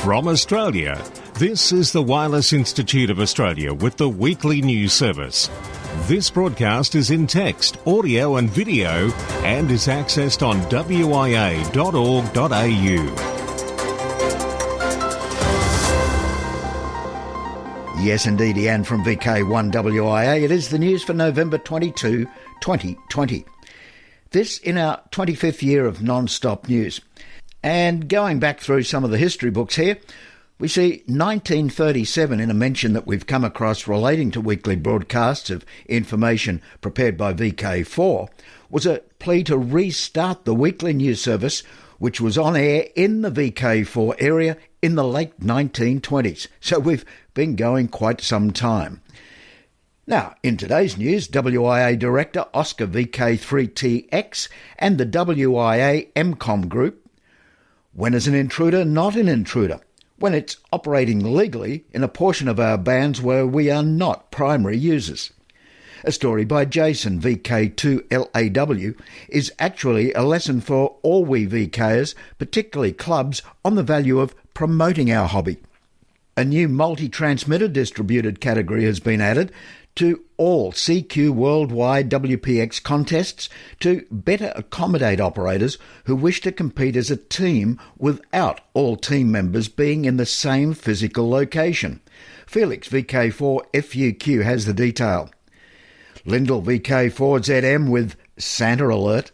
From Australia, this is the Wireless Institute of Australia with the weekly news service. This broadcast is in text, audio and video and is accessed on WIA.org.au. Yes, indeed, and from VK1WIA, it is the news for November 22, 2020. This in our 25th year of non-stop news. And going back through some of the history books here, we see 1937 in a mention that we've come across relating to weekly broadcasts of information prepared by VK4 was a plea to restart the weekly news service which was on air in the VK4 area in the late 1920s. So we've been going quite some time. Now, in today's news, WIA Director Oscar VK3TX and the WIA MCOM Group. When is an intruder not an intruder? When it's operating legally in a portion of our bands where we are not primary users. A story by Jason, VK2LAW, is actually a lesson for all we VKers, particularly clubs, on the value of promoting our hobby. A new multi-transmitter distributed category has been added to all CQ Worldwide WPX contests to better accommodate operators who wish to compete as a team without all team members being in the same physical location. Felix VK4 FUQ has the detail. Lyndall VK4ZM with Santa Alert.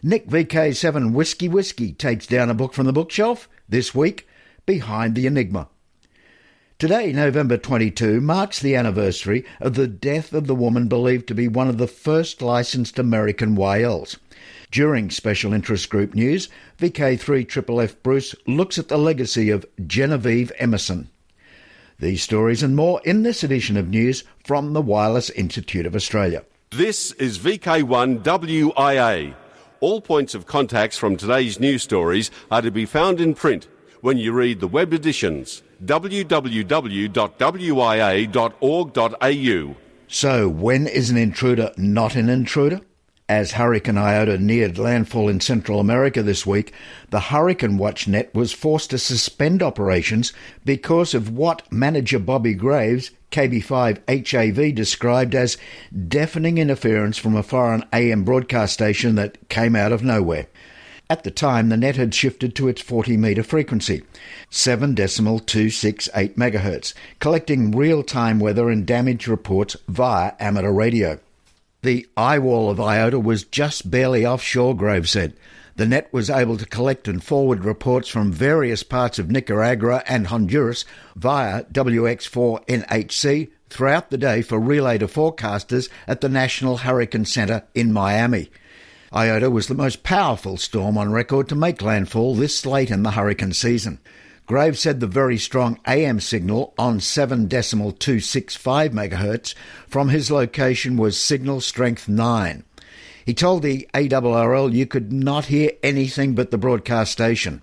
Nick VK7 Whiskey takes down a book from the bookshelf this week, Behind the Enigma. Today, November 22, marks the anniversary of the death of the woman believed to be one of the first licensed American YLs. During Special Interest Group News, VK3FFF Bruce looks at the legacy of Genevieve Emerson. These stories and more in this edition of news from the Wireless Institute of Australia. This is VK1WIA. All points of contacts from today's news stories are to be found in print when you read the web editions. www.wia.org.au. So, when is an intruder not an intruder? As Hurricane Iota neared landfall in Central America this week, the Hurricane Watch Net was forced to suspend operations because of what manager Bobby Graves, KB5HAV, described as deafening interference from a foreign AM broadcast station that came out of nowhere. At the time, the net had shifted to its 40-metre frequency, 7.268 MHz, collecting real-time weather and damage reports via amateur radio. The eye wall of Iota was just barely offshore, Graves said. The net was able to collect and forward reports from various parts of Nicaragua and Honduras via WX4NHC throughout the day for relay to forecasters at the National Hurricane Center in Miami. Iota was the most powerful storm on record to make landfall this late in the hurricane season. Graves said the very strong AM signal on 7.265 MHz from his location was signal strength 9. He told the ARRL you could not hear anything but the broadcast station.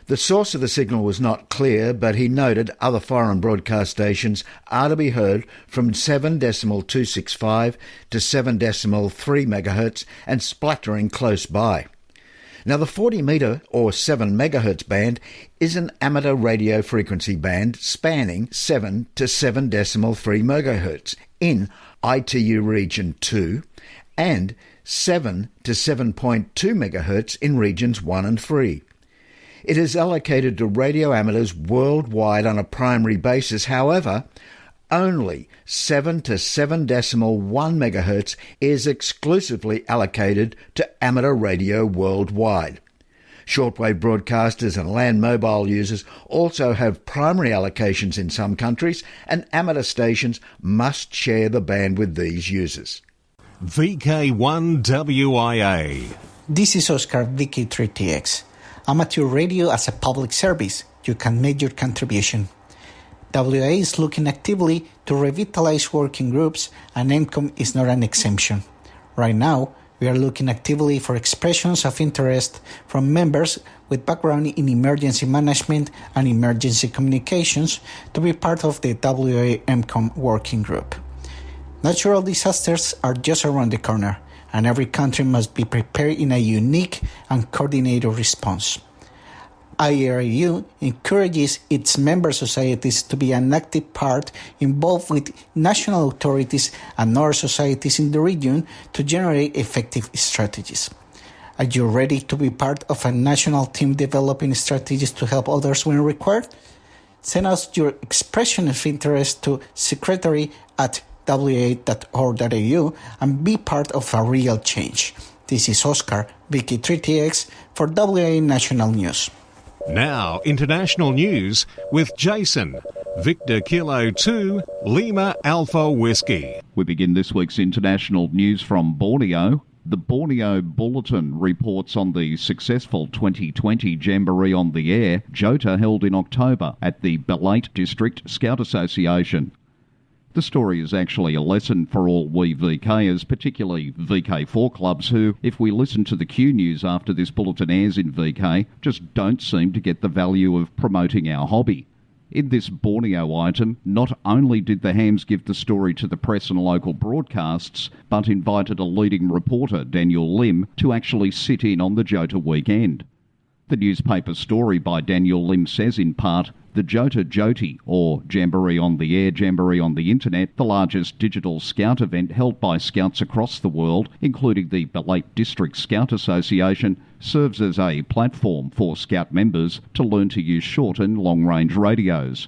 The source of the signal was not clear, but he noted other foreign broadcast stations are to be heard from 7.265 to 7.3 MHz and splattering close by. Now, the 40-metre or 7 MHz band is an amateur radio frequency band spanning 7 to 7.3 MHz in ITU Region 2 and 7 to 7.2 MHz in Regions 1 and 3. It is allocated to radio amateurs worldwide on a primary basis. However, only 7 to 7.1 MHz is exclusively allocated to amateur radio worldwide. Shortwave broadcasters and land mobile users also have primary allocations in some countries, and amateur stations must share the band with these users. VK1WIA. This is Oscar VK3TX. Amateur radio as a public service. You can make your contribution. WIA is looking actively to revitalize working groups, and MCOM is not an exemption. Right now, we are looking actively for expressions of interest from members with background in emergency management and emergency communications to be part of the WIA MCOM working group. Natural disasters are just around the corner, and every country must be prepared in a unique and coordinated response. IRAU encourages its member societies to be an active part involved with national authorities and other societies in the region to generate effective strategies. Are you ready to be part of a national team developing strategies to help others when required? Send us your expression of interest to secretary@wia.org.au and be part of a real change. This is Oscar, VK3TX, for WIA National News. Now, international news with Jason, Victor Kilo 2, Lima Alpha Whiskey. We begin this week's international news from Borneo. The Borneo Bulletin reports on the successful 2020 Jamboree on the Air, Iota, held in October at the Belait District Scout Association. The story is actually a lesson for all we VKers, particularly VK4 clubs who, if we listen to the Q News after this bulletin airs in VK, just don't seem to get the value of promoting our hobby. In this Borneo item, not only did the Hams give the story to the press and local broadcasts, but invited a leading reporter, Daniel Lim, to actually sit in on the Iota weekend. The newspaper story by Daniel Lim says in part, the Iota Joti, or Jamboree on the Air, Jamboree on the Internet, the largest digital scout event held by scouts across the world, including the Belait District Scout Association, serves as a platform for scout members to learn to use short and long-range radios.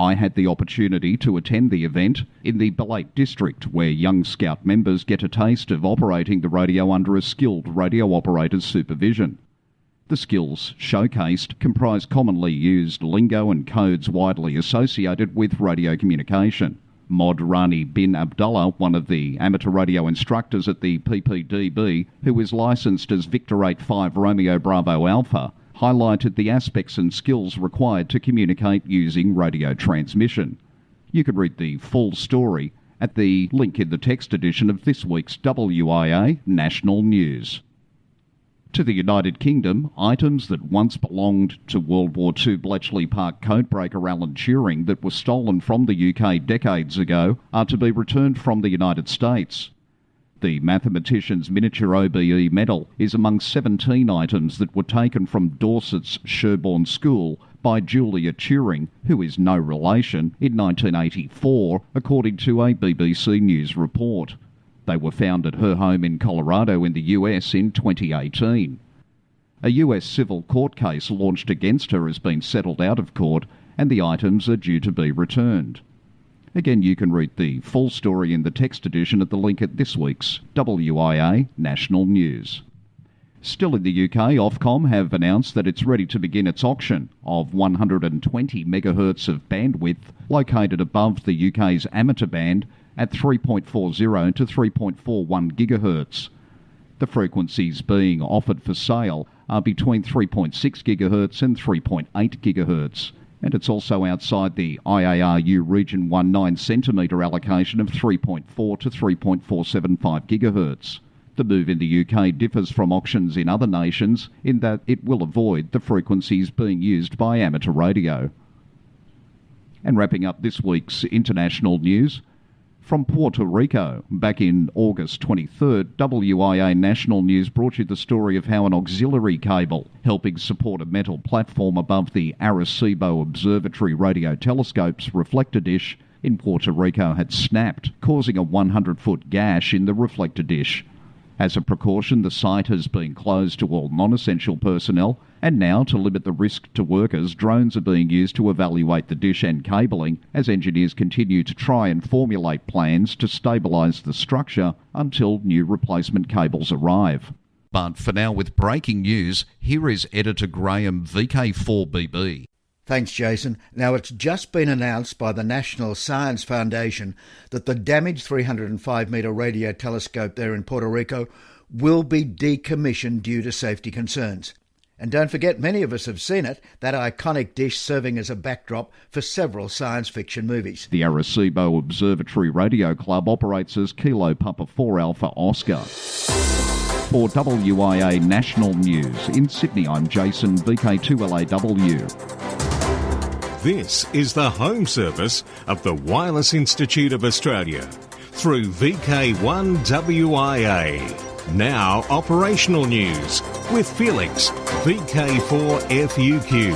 I had the opportunity to attend the event in the Belait District, where young scout members get a taste of operating the radio under a skilled radio operator's supervision. The skills showcased comprise commonly used lingo and codes widely associated with radio communication. Mod Rani bin Abdullah, one of the amateur radio instructors at the PPDB, who is licensed as Victor 85 Romeo Bravo Alpha, highlighted the aspects and skills required to communicate using radio transmission. You can read the full story at the link in the text edition of this week's WIA National News. To the United Kingdom, items that once belonged to World War II Bletchley Park codebreaker Alan Turing that were stolen from the UK decades ago are to be returned from the United States. The mathematician's miniature OBE medal is among 17 items that were taken from Dorset's Sherborne School by Julia Turing, who is no relation, in 1984, according to a BBC News report. They were found at her home in Colorado in the US in 2018. A US civil court case launched against her has been settled out of court, and the items are due to be returned. Again, you can read the full story in the text edition at the link at this week's WIA National News. Still in the UK, Ofcom have announced that it's ready to begin its auction of 120 megahertz of bandwidth located above the UK's amateur band at 3.40 to 3.41 gigahertz. The frequencies being offered for sale are between 3.6 gigahertz and 3.8 gigahertz, and it's also outside the IARU Region 1 9cm allocation of 3.4 to 3.475 gigahertz. The move in the UK differs from auctions in other nations in that it will avoid the frequencies being used by amateur radio. And wrapping up this week's international news, from Puerto Rico, back in August 23rd, WIA National News brought you the story of how an auxiliary cable helping support a metal platform above the Arecibo Observatory radio telescope's reflector dish in Puerto Rico had snapped, causing a 100-foot gash in the reflector dish. As a precaution, the site has been closed to all non-essential personnel, and now, to limit the risk to workers, drones are being used to evaluate the dish and cabling as engineers continue to try and formulate plans to stabilise the structure until new replacement cables arrive. But for now, with breaking news, here is Editor Graham, VK4BB. Thanks, Jason. Now, it's just been announced by the National Science Foundation that the damaged 305-metre radio telescope there in Puerto Rico will be decommissioned due to safety concerns. And don't forget, many of us have seen it, that iconic dish serving as a backdrop for several science fiction movies. The Arecibo Observatory Radio Club operates as Kilo Papa 4 Alpha Oscar. For WIA National News in Sydney, I'm Jason, VK2LAW. This is the home service of the Wireless Institute of Australia through VK1WIA. Now, operational news with Felix, VK4FUQ.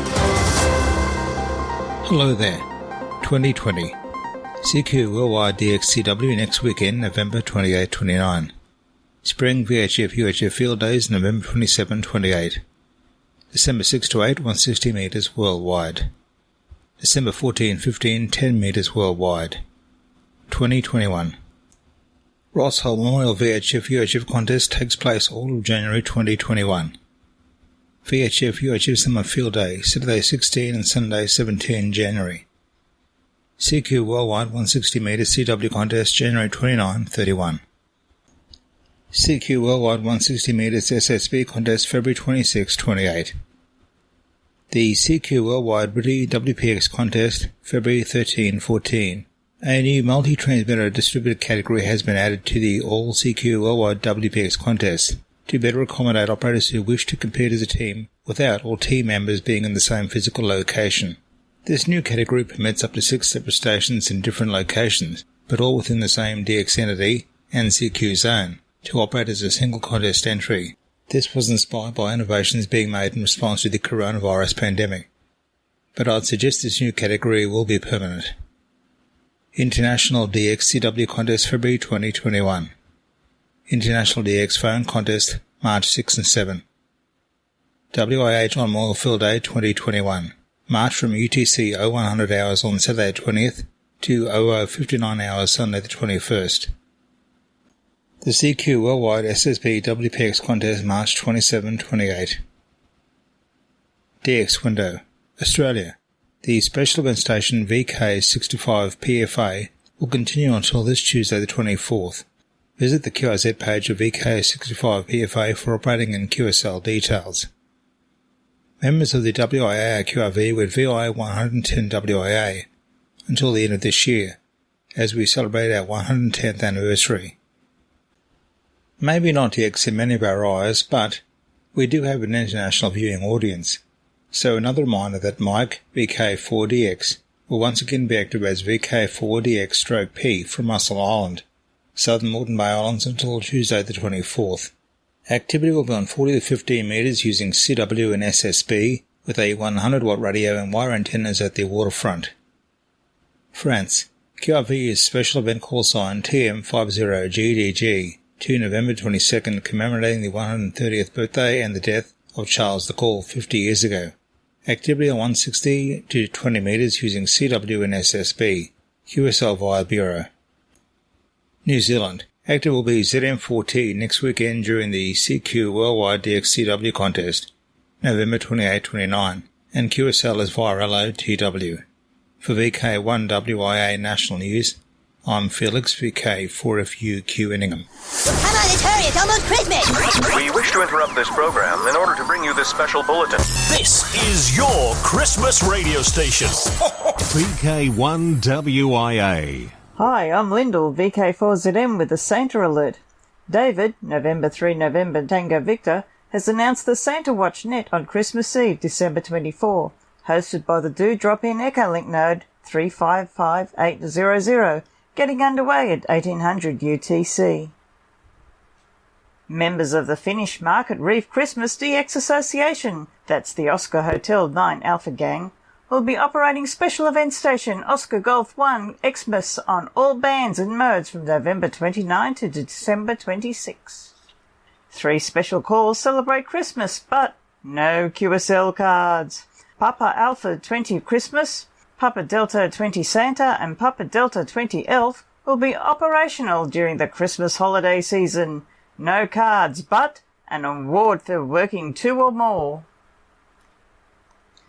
Hello there. 2020. CQ Worldwide DXCW next weekend, November 28-29. Spring VHF UHF Field Days, November 27-28. December 6-8, 160 metres worldwide. December 14-15, 10 metres worldwide. 2021. Ross Hull Memorial VHF UHF contest takes place all of January 2021. VHF UHF Summer Field Day, Saturday 16 and Sunday 17 January. CQ Worldwide 160 metres CW contest, January 29-31. CQ Worldwide 160 metres SSB contest, February 26-28. The CQ Worldwide British WPX contest, February 13-14. A new multi-transmitter distributed category has been added to the All CQ Worldwide WPX contest to better accommodate operators who wish to compete as a team without all team members being in the same physical location. This new category permits up to 6 separate stations in different locations, but all within the same DX entity and CQ zone, to operate as a single contest entry. This was inspired by innovations being made in response to the coronavirus pandemic. But I'd suggest this new category will be permanent. International DX CW Contest, February 2021. International DX Phone Contest, March 6 and 7. WIA John Moyle Field Day 2021. March from UTC 0100 hours on Saturday 20th to 0059 hours Sunday the 21st. The CQ Worldwide SSB WPX Contest, March 27-28. DX Window, Australia. The special event station VK65 PFA will continue until this Tuesday the 24th. Visit the QRZ page of VK65 PFA for operating and QSL details. Members of the WIA QRV with VI 110 WIA until the end of this year, as we celebrate our 110th anniversary. Maybe not DX in many of our eyes, but we do have an international viewing audience. So another reminder that Mike VK4DX will once again be active as VK4DX-P from Russell Island, Southern Moreton Bay Islands until Tuesday the 24th. Activity will be on 40 to 15 metres using CW and SSB with a 100-watt radio and wire antennas at the waterfront. France. QRV is special event call sign TM50GDG to November 22nd, commemorating the 130th birthday and the death of Charles the Gaulle 50 years ago. Activity on 160 to 20 metres using CW and SSB. QSL via Bureau. New Zealand. Active will be ZM4T next weekend during the CQ Worldwide DXCW contest, November 28-29, and QSL is via LOTW. For VK1WIA National News, I'm Felix, VK4FUQ Inningham. Come on, let's hurry, it's almost Christmas! We wish to interrupt this program in order to bring you this special bulletin. This is your Christmas radio station. VK1WIA. Hi, I'm Lyndall, VK4ZM with the Santa Alert. David, November 3 November Tango Victor, has announced the Santa Watch Net on Christmas Eve, December 24, hosted by the Do Drop In Echolink node 355800, getting underway at 1800 UTC. Members of the Finnish Market Reef Christmas DX Association, that's the Oscar Hotel 9 Alpha Gang, will be operating special event station Oscar Golf 1 Xmas on all bands and modes from November 29 to December 26. 3 special calls celebrate Christmas, but no QSL cards. Papa Alpha 20 Christmas, Papa Delta 20 Santa and Papa Delta 20 Elf will be operational during the Christmas holiday season. No cards, but an award for working 2 or more.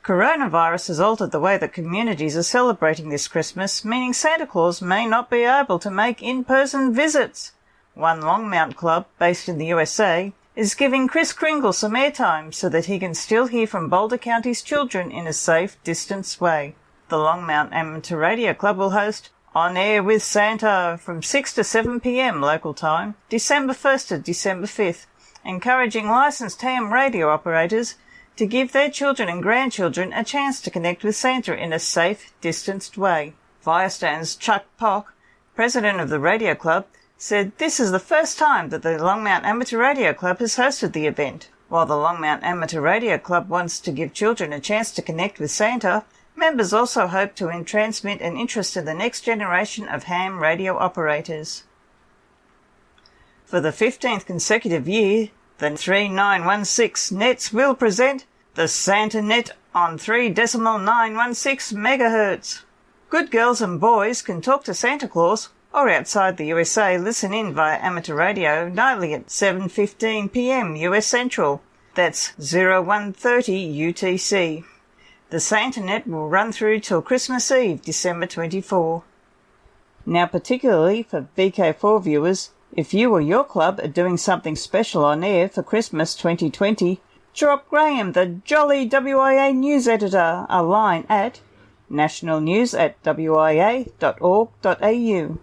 Coronavirus has altered the way that communities are celebrating this Christmas, meaning Santa Claus may not be able to make in-person visits. One Longmount club, based in the USA, is giving Chris Kringle some airtime so that he can still hear from Boulder County's children in a safe, distanced way. The Longmount Amateur Radio Club will host On Air with Santa from 6 to 7 p.m. local time, December 1st to December 5th, encouraging licensed ham radio operators to give their children and grandchildren a chance to connect with Santa in a safe, distanced way. Viastan's Chuck Pock, president of the radio club, said this is the first time that the Longmount Amateur Radio Club has hosted the event. While the Longmount Amateur Radio Club wants to give children a chance to connect with Santa, members also hope to transmit an interest in the next generation of ham radio operators. For the 15th consecutive year, the 3916 Nets will present the Santa Net on 3.916 MHz. Good girls and boys can talk to Santa Claus, or outside the USA listen in via amateur radio nightly at 7:15 p.m. US Central. That's 0130 UTC. The SantaNet will run through till Christmas Eve, December 24. Now, particularly for VK4 viewers, if you or your club are doing something special on air for Christmas 2020, drop Graham, the jolly WIA news editor, a line at nationalnews@wia.org.au.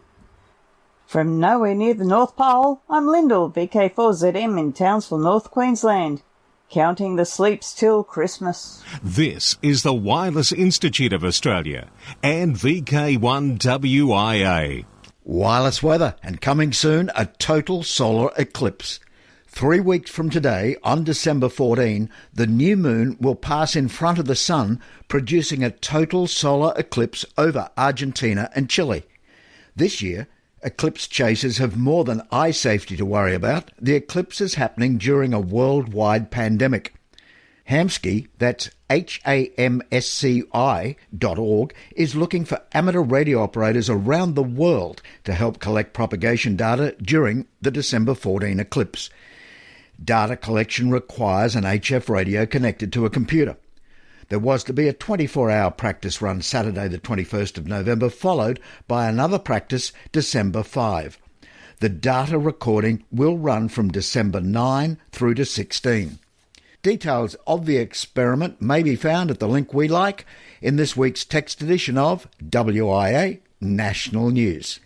From nowhere near the North Pole, I'm Lyndall, VK4ZM in Townsville, North Queensland. Counting the sleeps till Christmas. This is the Wireless Institute of Australia and VK1WIA. Wireless weather, and coming soon, a total solar eclipse. 3 weeks from today, on December 14, the new moon will pass in front of the sun, producing a total solar eclipse over Argentina and Chile. This year, eclipse chasers have more than eye safety to worry about. The eclipse is happening during a worldwide pandemic. Hamsky, that's HAMSCI.org, is looking for amateur radio operators around the world to help collect propagation data during the December 14 eclipse. Data collection requires an HF radio connected to a computer. There was to be a 24-hour practice run Saturday the 21st of November, followed by another practice December 5. The data recording will run from December 9 through to 16. Details of the experiment may be found at the link we like in this week's text edition of WIA National News.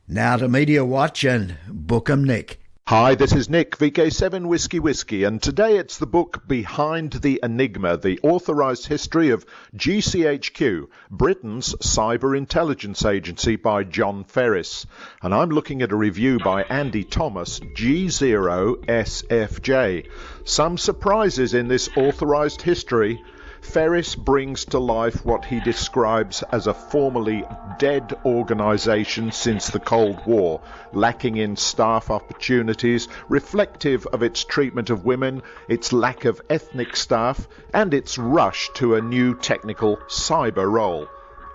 Now to Media Watch and Bookham Nick. Hi, this is Nick, VK7WIA, and today it's the book Behind the Enigma, the authorised history of GCHQ, Britain's cyber intelligence agency, by John Ferris. And I'm looking at a review by Andy Thomas, G0SFJ. Some surprises in this authorised history. Ferris brings to life what he describes as a formerly dead organisation since the Cold War, lacking in staff opportunities, reflective of its treatment of women, its lack of ethnic staff, and its rush to a new technical cyber role.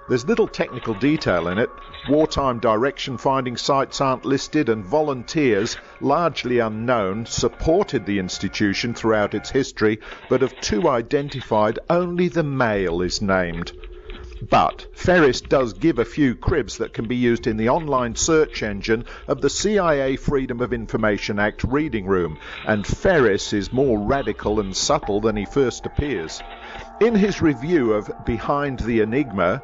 There's little technical detail in it. Wartime direction finding sites aren't listed, and volunteers, largely unknown, supported the institution throughout its history, but of two identified, only the male is named. But Ferris does give a few cribs that can be used in the online search engine of the CIA Freedom of Information Act reading room, and Ferris is more radical and subtle than he first appears. In his review of Behind the Enigma,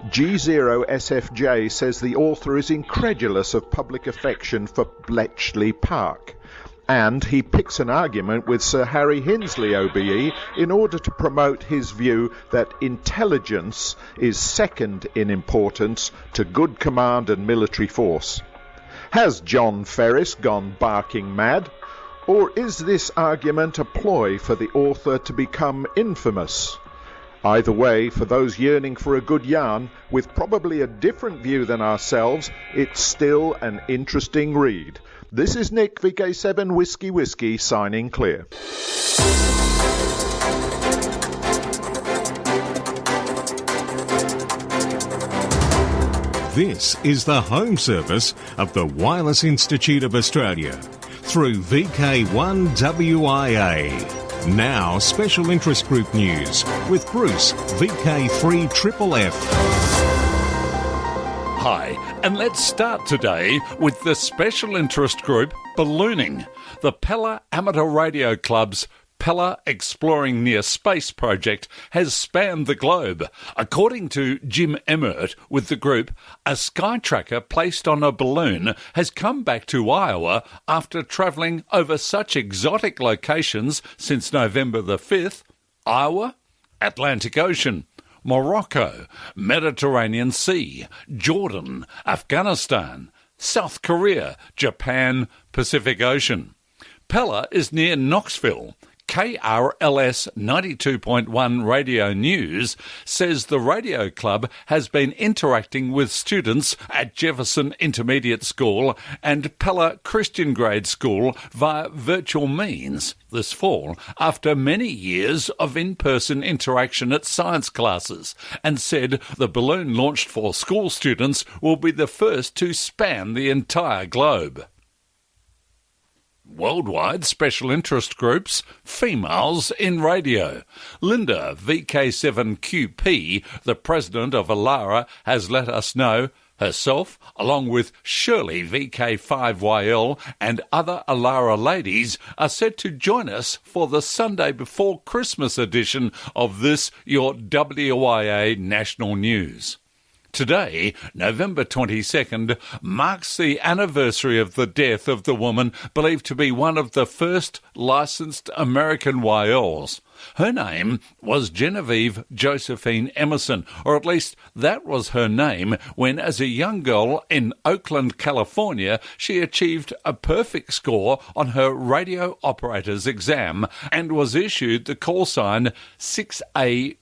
G0SFJ says the author is incredulous of public affection for Bletchley Park, and he picks an argument with Sir Harry Hinsley OBE in order to promote his view that intelligence is second in importance to good command and military force. Has John Ferris gone barking mad? Or is this argument a ploy for the author to become infamous? Either way, for those yearning for a good yarn, with probably a different view than ourselves, it's still an interesting read. This is Nick, VK7WIA, signing clear. This is the home service of the Wireless Institute of Australia through VK1WIA. Now, special interest group news with Bruce, VK3FFF. Hi, and let's start today with the special interest group Ballooning, the Pella Amateur Radio Club's Pella Exploring Near Space project has spanned the globe. According to Jim Emmert with the group, a sky tracker placed on a balloon has come back to Iowa after travelling over such exotic locations since November the 5th, Iowa, Atlantic Ocean, Morocco, Mediterranean Sea, Jordan, Afghanistan, South Korea, Japan, Pacific Ocean. Pella is near Knoxville. KRLS 92.1 Radio News says the radio club has been interacting with students at Jefferson Intermediate School and Pella Christian Grade School via virtual means this fall after many years of in-person interaction at science classes, and said the balloon launched for school students will be the first to span the entire globe. Worldwide special interest groups, females in radio. Linda, VK1WIA, the president of ALARA, has let us know herself, along with Shirley, VK5YL, and other ALARA ladies, are set to join us for the Sunday before Christmas edition of this, your WIA National News. Today, November 22nd, marks the anniversary of the death of the woman believed to be one of the first licensed American YLs. Her name was Genevieve Josephine Emerson, or at least that was her name when, as a young girl in Oakland, California, she achieved a perfect score on her radio operator's exam and was issued the call sign 6APL.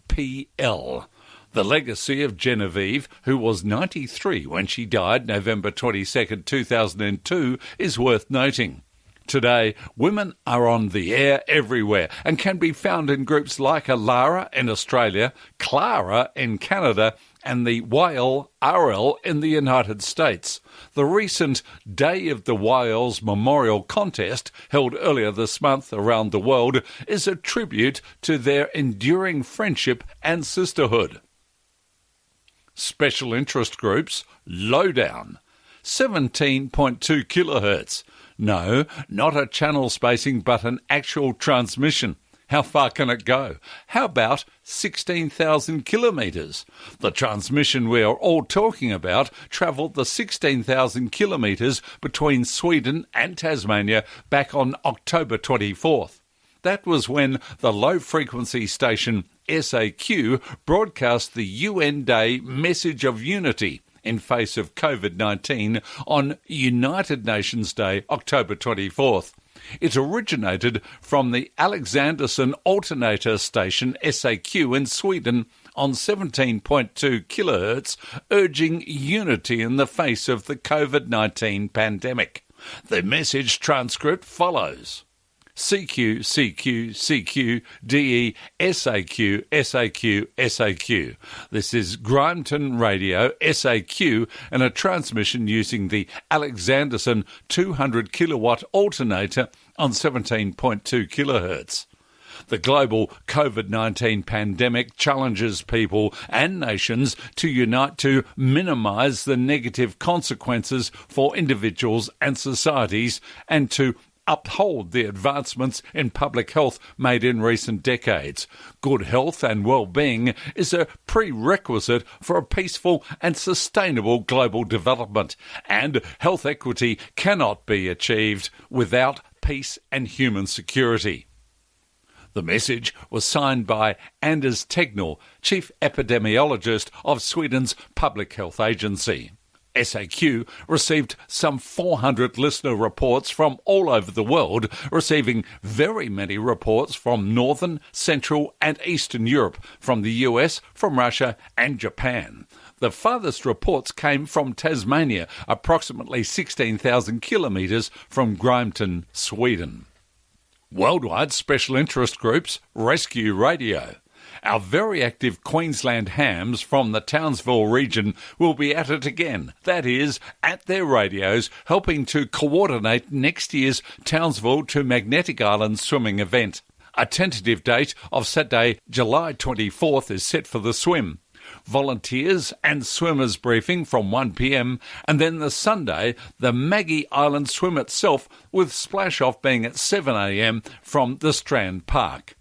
The legacy of Genevieve, who was 93 when she died November 22, 2002, is worth noting. Today, women are on the air everywhere and can be found in groups like ALARA in Australia, Clara in Canada, and the YLRL in the United States. The recent Day of the YLs Memorial Contest, held earlier this month around the world, is a tribute to their enduring friendship and sisterhood. Special interest groups, Lowdown, 17.2 kilohertz. No, not a channel spacing, but an actual transmission. How far can it go? How about 16,000 kilometres? The transmission we are all talking about travelled the 16,000 kilometres between Sweden and Tasmania back on October 24th. That was when the low-frequency station SAQ broadcast the UN Day Message of Unity in face of COVID-19 on United Nations Day, October 24th. It originated from the Alexandersson Alternator Station SAQ in Sweden on 17.2 kilohertz, urging unity in the face of the COVID-19 pandemic. The message transcript follows. CQ, CQ, CQ, DE, SAQ, SAQ, SAQ. This is Grimeton Radio, SAQ, and a transmission using the Alexandersson 200 kilowatt alternator on 17.2 kilohertz. The global COVID-19 pandemic challenges people and nations to unite to minimise the negative consequences for individuals and societies and to uphold the advancements in public health made in recent decades. Good health and well-being is a prerequisite for a peaceful and sustainable global development, and health equity cannot be achieved without peace and human security. The message was signed by Anders Tegnell, Chief Epidemiologist of Sweden's Public Health Agency. SAQ received some 400 listener reports from all over the world, receiving very many reports from Northern, Central and Eastern Europe, from the US, from Russia and Japan. The farthest reports came from Tasmania, approximately 16,000 kilometres from Grimeton, Sweden. Worldwide special interest groups, Rescue Radio. Our very active Queensland hams from the Townsville region will be at it again, that is, at their radios, helping to coordinate next year's Townsville to Magnetic Island swimming event. A tentative date of Saturday, July 24th is set for the swim. Volunteers and swimmers briefing from 1 p.m, and then the Sunday, the Maggie Island swim itself, with splash-off being at 7 a.m. from the Strand Park.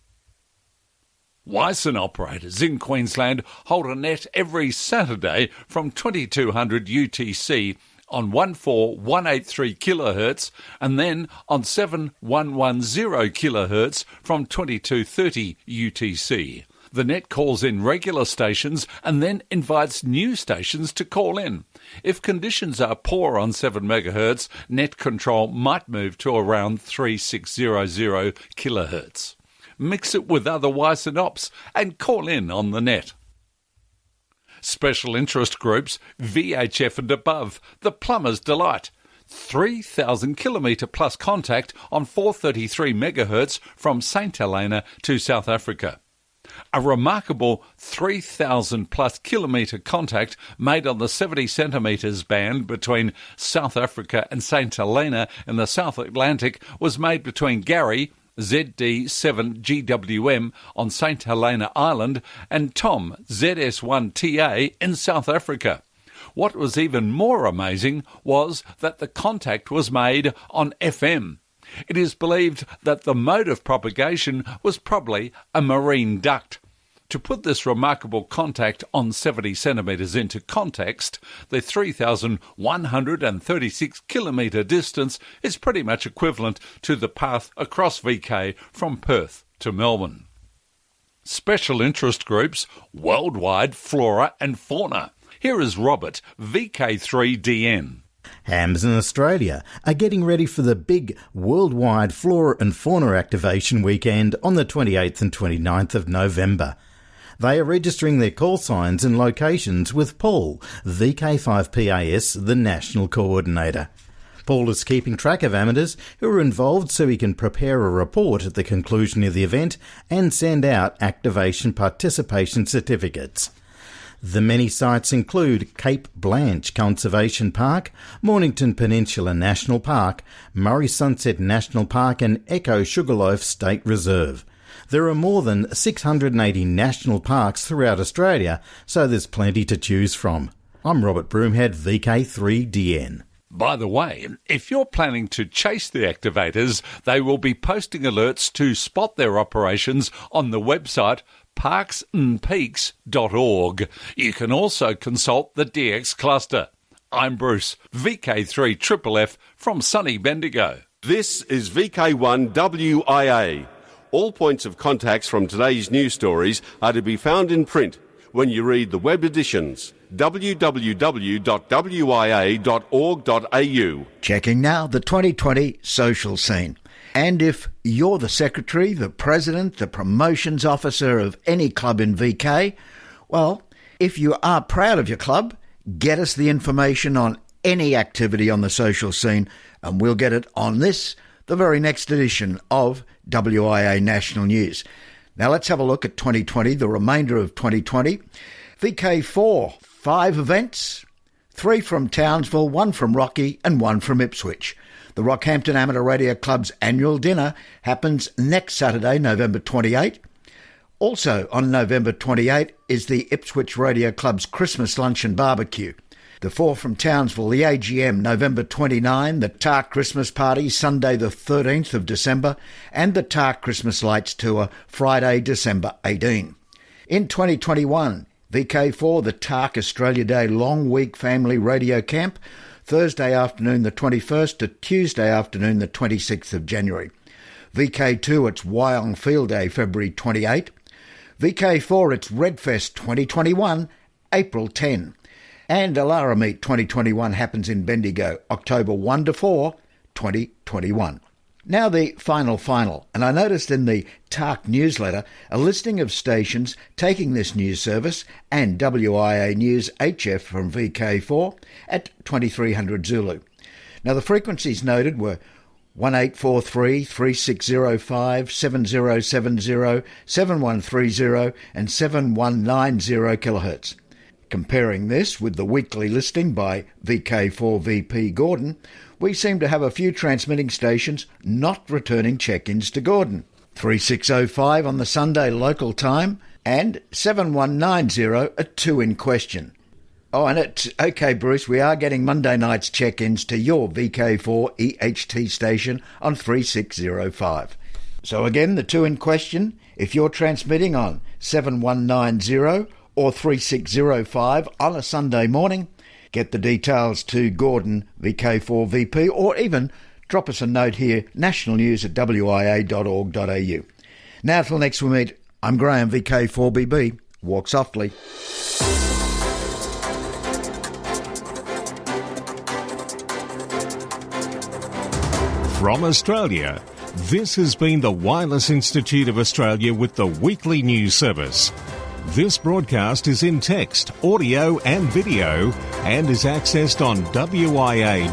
Wyson operators in Queensland hold a net every Saturday from 2200 UTC on 14183 kHz and then on 7110 kHz from 2230 UTC. The net calls in regular stations and then invites new stations to call in. If conditions are poor on 7 MHz, net control might move to around 3600 kHz. Mix it with other WIA and ops and call in on the net. Special interest groups, VHF and above, the plumber's delight. 3,000 kilometre plus contact on 433 MHz from St Helena to South Africa. A remarkable 3,000 plus kilometre contact made on the 70 centimetres band between South Africa and St Helena in the South Atlantic was made between Gary, ZD7GWM on St Helena Island, and Tom, ZS1TA in South Africa. What was even more amazing was that the contact was made on FM. It is believed that the mode of propagation was probably a marine duct. To put this remarkable contact on 70 centimetres into context, the 3,136 kilometre distance is pretty much equivalent to the path across VK from Perth to Melbourne. Special interest groups, worldwide flora and fauna. Here is Robert, VK3DN. Hams in Australia are getting ready for the big worldwide flora and fauna activation weekend on the 28th and 29th of November. They are registering their call signs and locations with Paul, VK5PAS, the National Coordinator. Paul is keeping track of amateurs who are involved so he can prepare a report at the conclusion of the event and send out activation participation certificates. The many sites include Cape Blanche Conservation Park, Mornington Peninsula National Park, Murray Sunset National Park and Echo Sugarloaf State Reserve. There are more than 680 national parks throughout Australia, so there's plenty to choose from. I'm Robert Broomhead, VK3DN. By the way, if you're planning to chase the activators, they will be posting alerts to spot their operations on the website parksandpeaks.org. You can also consult the DX cluster. I'm Bruce, VK3FFF from sunny Bendigo. This is VK1WIA. All points of contacts from today's news stories are to be found in print when you read the web editions. www.wia.org.au. Checking now the 2020 social scene. And if you're the secretary, the president, the promotions officer of any club in VK, well, if you are proud of your club, get us the information on any activity on the social scene and we'll get it on this, the very next edition of WIA National News. Now let's have a look at 2020, the remainder of 2020. VK4, 5 events, 3 from Townsville, 1 from Rocky and 1 from Ipswich. The Rockhampton Amateur Radio Club's annual dinner happens next Saturday, November 28. Also on November 28 is the Ipswich Radio Club's Christmas lunch and barbecue. The 4 from Townsville, the AGM, November 29, the TARC Christmas Party, Sunday the 13th of December, and the TARC Christmas Lights Tour, Friday, December 18. In 2021, VK4, the TARC Australia Day Long Week Family Radio Camp, Thursday afternoon the 21st to Tuesday afternoon the 26th of January. VK2, it's Wyong Field Day, February 28. VK4, it's Redfest 2021, April 10. And Alara Meet 2021 happens in Bendigo, October 1 to 4, 2021. Now the final, and I noticed in the TARC newsletter a listing of stations taking this news service and WIA News HF from VK4 at 2300 Zulu. Now the frequencies noted were 1843, 3605, 7070, 7130 and 7190 kHz. Comparing this with the weekly listing by VK4VP Gordon, we seem to have a few transmitting stations not returning check-ins to Gordon. 3605 on the Sunday local time and 7190 at 2 in question. Oh, and it's okay, Bruce, we are getting Monday night's check-ins to your VK4 EHT station on 3605. So again, the 2 in question, if you're transmitting on 7190 or 3605 on a Sunday morning, get the details to Gordon, VK4VP, or even drop us a note here, nationalnews@wia.org.au. Now till next we meet, I'm Graham, VK4BB. Walk softly. From Australia, this has been the Wireless Institute of Australia with the weekly news service. This broadcast is in text, audio and video and is accessed on wia.org.au.